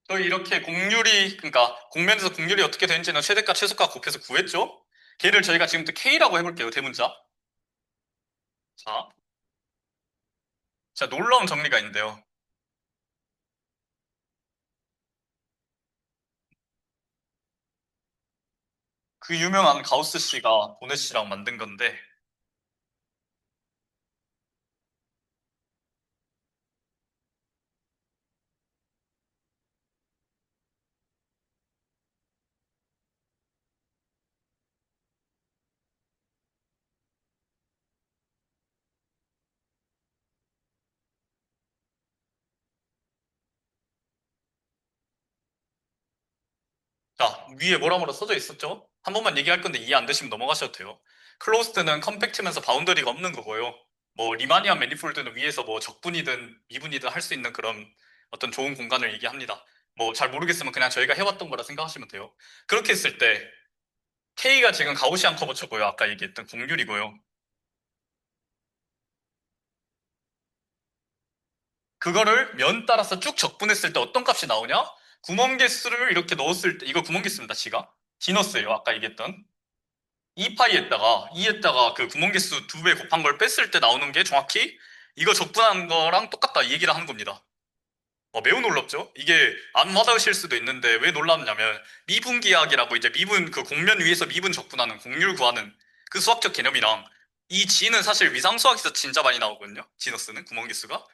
저희 이렇게 그러니까 공면에서 곡률이 어떻게 되는지는 최대값, 최소값 곱해서 구했죠? 걔를 저희가 지금부터 K라고 해볼게요, 대문자. 자, 자, 놀라운 정리가 있는데요. 그 유명한 가우스 씨가 보넷 씨랑 만든 건데, 자, 위에 뭐라 뭐라 써져 있었죠? 한 번만 얘기할 건데 이해 안 되시면 넘어가셔도 돼요. 클로스드는 컴팩트면서 바운더리가 없는 거고요. 뭐 리마니안 매니폴드는 위에서 뭐 적분이든 미분이든 할 수 있는 그런 어떤 좋은 공간을 얘기합니다. 뭐 잘 모르겠으면 그냥 저희가 해왔던 거라 생각하시면 돼요. 그렇게 했을 때 K가 지금 가우시안 커버처고요. 아까 얘기했던 곡률이고요. 그거를 면 따라서 쭉 적분했을 때 어떤 값이 나오냐? 구멍 개수를 이렇게 넣었을 때 이거 구멍 개수입니다. G가. 지너스예요. 아까 얘기했던. 2에다가 그 구멍 개수 2배 곱한 걸 뺐을 때 나오는 게 정확히 이거 적분한 거랑 똑같다 이 얘기를 하는 겁니다. 매우 놀랍죠? 이게 안 와닿으실 수도 있는데 왜 놀랍냐면 미분기하기라고 이제 미분 그 곡면 위에서 미분 적분하는 곡률 구하는 그 수학적 개념이랑 이 G는 사실 위상수학에서 진짜 많이 나오거든요. 지너스는 구멍 개수가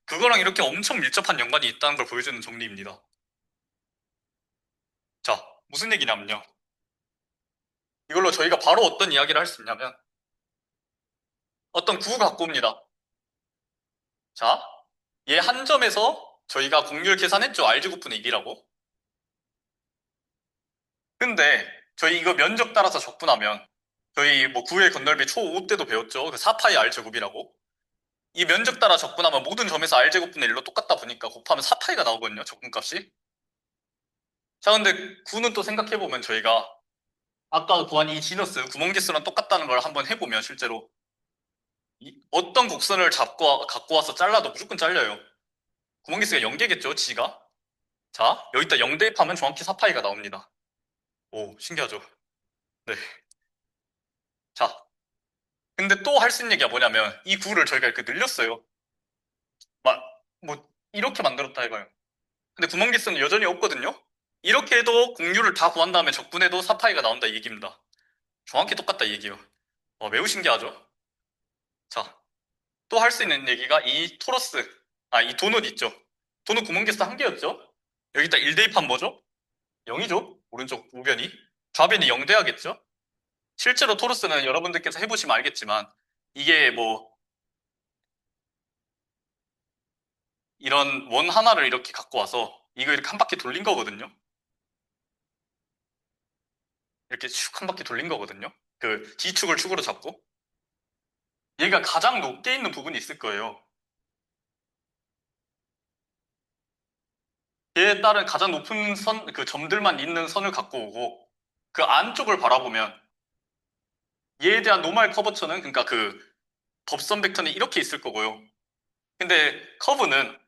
그거랑 이렇게 엄청 밀접한 연관이 있다는 걸 보여주는 정리입니다. 자, 무슨 얘기냐면요. 이걸로 저희가 바로 어떤 이야기를 할 수 있냐면 어떤 구구 갖고 옵니다. 자, 얘 한 점에서 저희가 곡률 계산했죠. RG곱분의 1이라고. 근데 저희 이거 면적 따라서 적분하면 저희 뭐 9의 건널비 초5 때도 배웠죠. 그 4파이 R제곱이라고. 이 면적 따라 적분하면 모든 점에서 R제곱분의 1로 똑같다 보니까 곱하면 4파이가 나오거든요. 적분값이. 자, 근데 9는 또 생각해보면 저희가 아까 구한 이 지너스 구멍개수랑 똑같다는 걸 한번 해보면 실제로 어떤 곡선을 갖고 와서 잘라도 무조건 잘려요. 구멍개수가 0개겠죠, G가. 자, 여기다 0 대입하면 정확히 4파이가 나옵니다. 오, 신기하죠? 네. 자, 근데 또 할 수 있는 얘기가 뭐냐면 이 구를 저희가 이렇게 늘렸어요. 막, 뭐, 이렇게 만들었다 해봐요. 근데 구멍 개수는 여전히 없거든요? 이렇게 해도 곡률을 다 구한 다음에 적분해도 4파이가 나온다 이 얘기입니다. 정확히 똑같다 이 얘기예요. 매우 신기하죠? 자, 또 할 수 있는 얘기가 이 도넛 있죠? 도넛 구멍 개수 한 개였죠? 여기다 1 대입하면 뭐죠? 0이죠? 오른쪽 우변이. 좌변이 0 돼야겠죠? 실제로 토러스는 여러분들께서 해보시면 알겠지만 이게 뭐 이런 원 하나를 이렇게 갖고 와서 이거 이렇게 한 바퀴 돌린 거거든요. 이렇게 슉 한 바퀴 돌린 거거든요. 그 G축을 축으로 잡고. 얘가 가장 높게 있는 부분이 있을 거예요. 얘에 따른 가장 높은 선, 그 점들만 있는 선을 갖고 오고, 그 안쪽을 바라보면, 얘에 대한 노멀 커버처는, 그러니까 그 법선 벡터는 이렇게 있을 거고요. 근데 커브는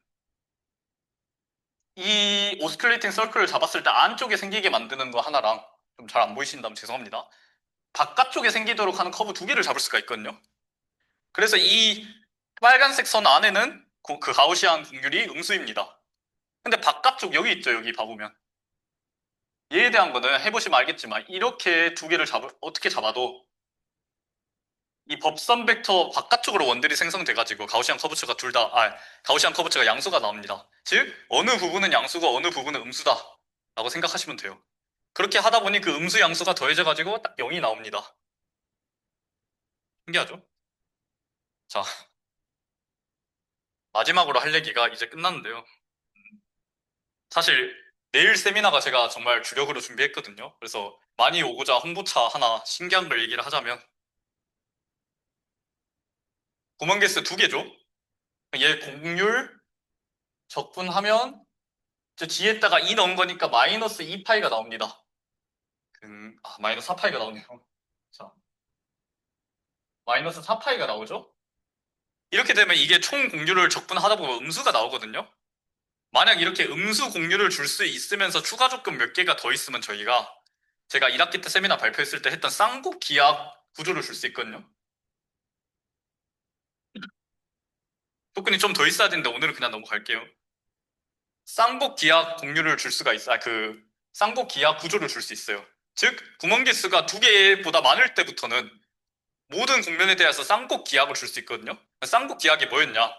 이 오스큘레이팅 서클을 잡았을 때 안쪽에 생기게 만드는 거 하나랑, 좀 잘 안 보이신다면 죄송합니다. 바깥쪽에 생기도록 하는 커브 두 개를 잡을 수가 있거든요. 그래서 이 빨간색 선 안에는 그 가우시안 곡률이 음수입니다. 근데 바깥쪽 여기 있죠. 여기 봐보면. 얘에 대한 거는 해보시면 알겠지만 이렇게 두 개를 어떻게 잡아도 이 법선 벡터 바깥쪽으로 원들이 생성돼가지고 가우시안 커브처가 가우시안 커브처가 양수가 나옵니다. 즉 어느 부분은 양수고 어느 부분은 음수다 라고 생각하시면 돼요. 그렇게 하다 보니 그 음수 양수가 더해져가지고 딱 0이 나옵니다. 신기하죠? 자, 마지막으로 할 얘기가 이제 끝났는데요. 사실 내일 세미나가 제가 정말 주력으로 준비했거든요. 그래서 많이 오고자 홍보차 하나 신기한 걸 얘기를 하자면 고만게스 두 개죠. 얘 곡률 적분하면 저 뒤에다가 2 넣은 거니까 마이너스 2파이가 나옵니다. 마이너스 4파이가 나오네요. 자, 마이너스 4파이가 나오죠? 이렇게 되면 이게 총 곡률을 적분하다 보면 음수가 나오거든요. 만약 이렇게 음수 곡률을 줄 수 있으면서 추가 조건 몇 개가 더 있으면 제가 1학기 때 세미나 발표했을 때 했던 쌍곡 기하 구조를 줄 수 있거든요. 조건이 좀 더 있어야 되는데 오늘은 그냥 넘어갈게요. 쌍곡 기하 곡률을 줄 수가 있어. 쌍곡 기하 구조를 줄 수 있어요. 즉, 구멍 개수가 두 개보다 많을 때부터는 모든 곡면에 대해서 쌍곡 기하를 줄 수 있거든요. 쌍곡 기하이 뭐였냐?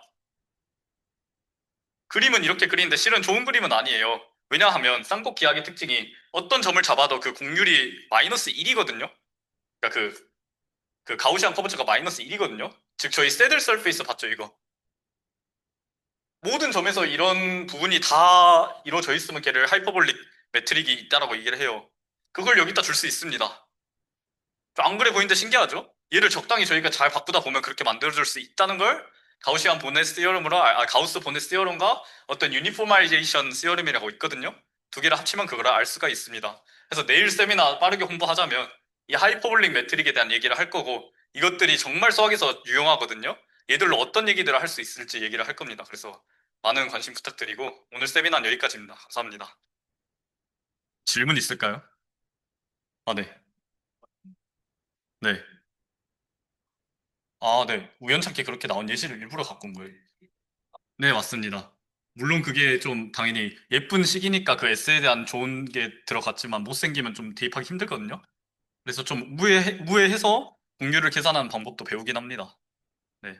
그림은 이렇게 그리는데 실은 좋은 그림은 아니에요. 왜냐하면 쌍곡 기하의 특징이 어떤 점을 잡아도 그 곡률이 마이너스 1이거든요. 그러니까 그 가우시안 커버처가 마이너스 1이거든요. 즉, 저희 새들 서페이스 봤죠, 이거? 모든 점에서 이런 부분이 다 이루어져 있으면 걔를 하이퍼볼릭 매트릭이 있다라고 얘기를 해요. 그걸 여기다 줄 수 있습니다. 안 그래 보이는데 신기하죠? 얘를 적당히 저희가 잘 바꾸다 보면 그렇게 만들어줄 수 있다는 걸 가우시안 보네스 티어럼으로 가우스 보네스 티어럼과 어떤 유니포마이제이션 티어럼이라고 있거든요. 두 개를 합치면 그걸 알 수가 있습니다. 그래서 내일 세미나 빠르게 홍보하자면 이 하이퍼볼릭 매트릭에 대한 얘기를 할 거고 이것들이 정말 수학에서 유용하거든요. 얘들로 어떤 얘기들을 할 수 있을지 얘기를 할 겁니다. 그래서 많은 관심 부탁드리고 오늘 세미나는 여기까지입니다. 감사합니다. 질문 있을까요? 아, 네. 네. 아, 네. 우연찮게 그렇게 나온 예시를 일부러 갖고 온 거예요. 네, 맞습니다. 물론 그게 좀 당연히 예쁜 시기니까 그 에세이에 대한 좋은 게 들어갔지만 못생기면 좀 대입하기 힘들거든요. 그래서 좀 무해해서 공률을 계산하는 방법도 배우긴 합니다. 네.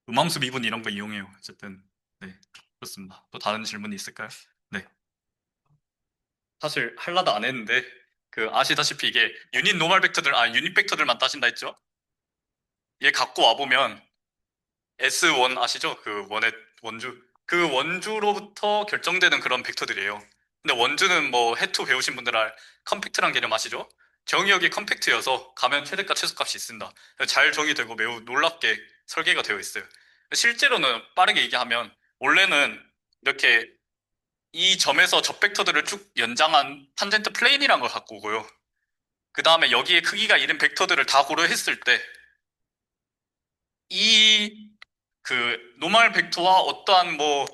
음함수 미분 이런 거 이용해요. 어쨌든. 네. 그렇습니다. 또 다른 질문이 있을까요? 네. 사실 할라도 안 했는데 그 아시다시피 이게 유닛 벡터들만 따진다 했죠? 얘 갖고 와보면 S1 아시죠? 그 원주. 그 원주로부터 결정되는 그런 벡터들이에요. 근데 원주는 뭐 해투 배우신 분들 컴팩트란 개념 아시죠? 정의역이 컴팩트여서 가면 최대값 최소값이 있습니다. 잘 정의되고 매우 놀랍게 설계가 되어 있어요. 실제로는 빠르게 얘기하면 원래는 이렇게 이 점에서 저 벡터들을 쭉 연장한 탄젠트 플레인이란 걸 갖고 오고요. 그 다음에 여기에 크기가 이른 벡터들을 다 고려했을 때 이 노멀 벡터와 어떠한 뭐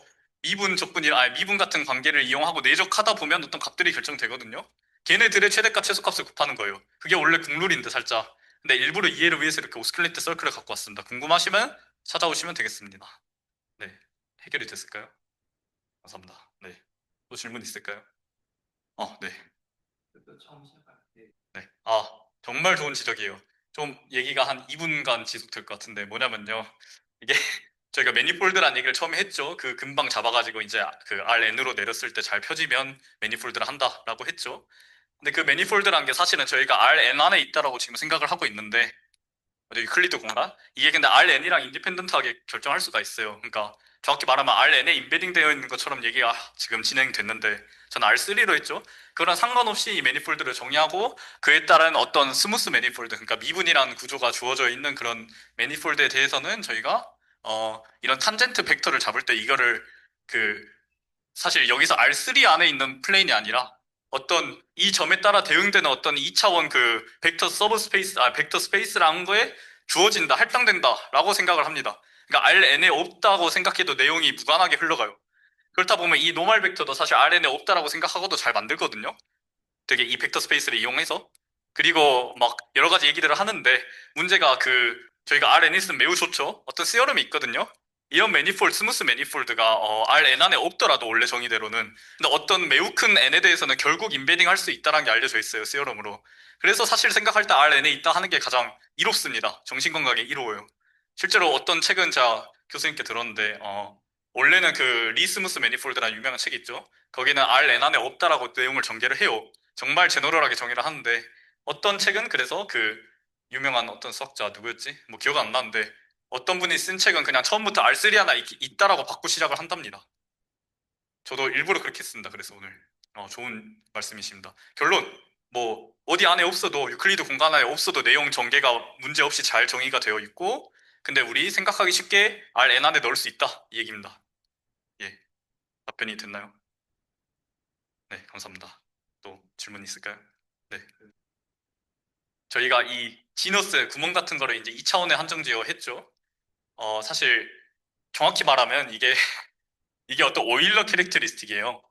미분 같은 관계를 이용하고 내적하다 보면 어떤 값들이 결정되거든요. 걔네들의 최대값 최소값을 곱하는 거예요. 그게 원래 국룰인데 살짝. 근데 일부러 이해를 위해서 이렇게 오스큘레이트 서클을 갖고 왔습니다. 궁금하시면 찾아오시면 되겠습니다. 네, 해결이 됐을까요? 감사합니다. 네, 또 질문 있을까요? 네. 네. 정말 좋은 지적이에요. 좀 얘기가 한 2분간 지속될 것 같은데 뭐냐면요. 이게 저희가 매니폴드란 얘기를 처음에 했죠. 그 금방 잡아가지고 이제 그 RN으로 내렸을 때 잘 펴지면 매니폴드를 한다라고 했죠. 근데 그 매니폴드란 게 사실은 저희가 RN 안에 있다라고 지금 생각을 하고 있는데 유클리드 공간 이게 근데 RN이랑 인디펜던트하게 결정할 수가 있어요. 그러니까 정확히 말하면 Rn에 임베딩 되어 있는 것처럼 얘기가 지금 진행됐는데 저는 R3로 했죠. 그거랑 상관없이 이 매니폴드를 정의하고 그에 따른 어떤 스무스 매니폴드, 그러니까 미분이라는 구조가 주어져 있는 그런 매니폴드에 대해서는 저희가 이런 탄젠트 벡터를 잡을 때 이거를 그 사실 여기서 R3 안에 있는 플레인이 아니라 어떤 이 점에 따라 대응되는 어떤 2차원 그 벡터 서브 스페이스, 벡터 스페이스라는 거에 주어진다, 할당된다라고 생각을 합니다. 그러니까 Rn에 없다고 생각해도 내용이 무관하게 흘러가요. 그렇다 보면 이 노멀 벡터도 사실 Rn에 없다라고 생각하고도 잘 만들거든요. 되게 이 벡터 스페이스를 이용해서. 그리고 막 여러 가지 얘기들을 하는데 문제가 저희가 Rn은 매우 좋죠. 어떤 시어럼이 있거든요. 이런 매니폴드, 스무스 매니폴드가 Rn 안에 없더라도 원래 정의대로는. 근데 어떤 매우 큰 n에 대해서는 결국 인베딩 할 수 있다는 게 알려져 있어요. 시어럼으로. 그래서 사실 생각할 때 Rn에 있다 하는 게 가장 이롭습니다. 정신건강에 이로워요. 실제로 어떤 책은 제가 교수님께 들었는데 원래는 그 리스무스 매니폴드라는 유명한 책이 있죠. 거기는 Rn 안에 없다라고 내용을 전개를 해요. 정말 제너럴하게 정의를 하는데 어떤 책은 그래서 그 유명한 어떤 수학자 누구였지? 뭐 기억 안 나는데 어떤 분이 쓴 책은 그냥 처음부터 R3 하나 있다라고 받고 시작을 한답니다. 저도 일부러 그렇게 쓴다. 그래서 오늘 좋은 말씀이십니다. 결론 뭐 어디 안에 없어도 유클리드 공간 안에 없어도 내용 전개가 문제 없이 잘 정의가 되어 있고 근데 우리 생각하기 쉽게 Rn 안에 넣을 수 있다 이 얘기입니다. 예, 답변이 됐나요? 네, 감사합니다. 또 질문 있을까요? 네. 저희가 이 지너스 구멍 같은 거를 이제 2차원에 한정지어 했죠. 사실 정확히 말하면 이게 어떤 오일러 캐릭터리스틱이에요.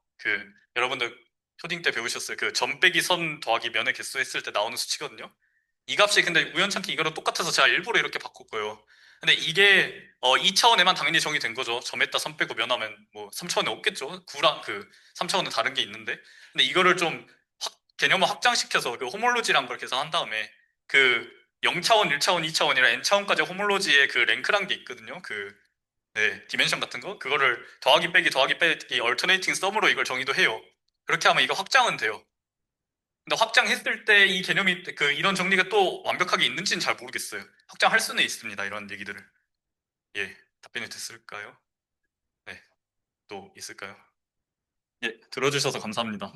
여러분들 초딩 때 배우셨어요. 그 점 빼기 선 더하기 면의 개수 했을 때 나오는 수치거든요. 이 값이 근데 우연찮게 이거랑 똑같아서 제가 일부러 이렇게 바꿨고요. 근데 이게 2차원에만 당연히 정의된 거죠. 점에다 선 빼고 면하면 뭐 3차원에 없겠죠. 9랑 3차원은 다른 게 있는데. 근데 이거를 좀 개념을 확장시켜서 그 호몰로지란 걸 계산한 다음에 그 0차원, 1차원, 2차원이랑 n차원까지 호몰로지의 그 랭크란 게 있거든요. 네, 디멘션 같은 거 그거를 더하기 빼기 얼터네이팅 썸으로 이걸 정의도 해요. 그렇게 하면 이거 확장은 돼요. 근데 확장했을 때 이 개념이 이런 정리가 또 완벽하게 있는지는 잘 모르겠어요. 확장할 수는 있습니다. 이런 얘기들을. 예, 답변이 됐을까요? 네, 또 있을까요? 예, 들어주셔서 감사합니다.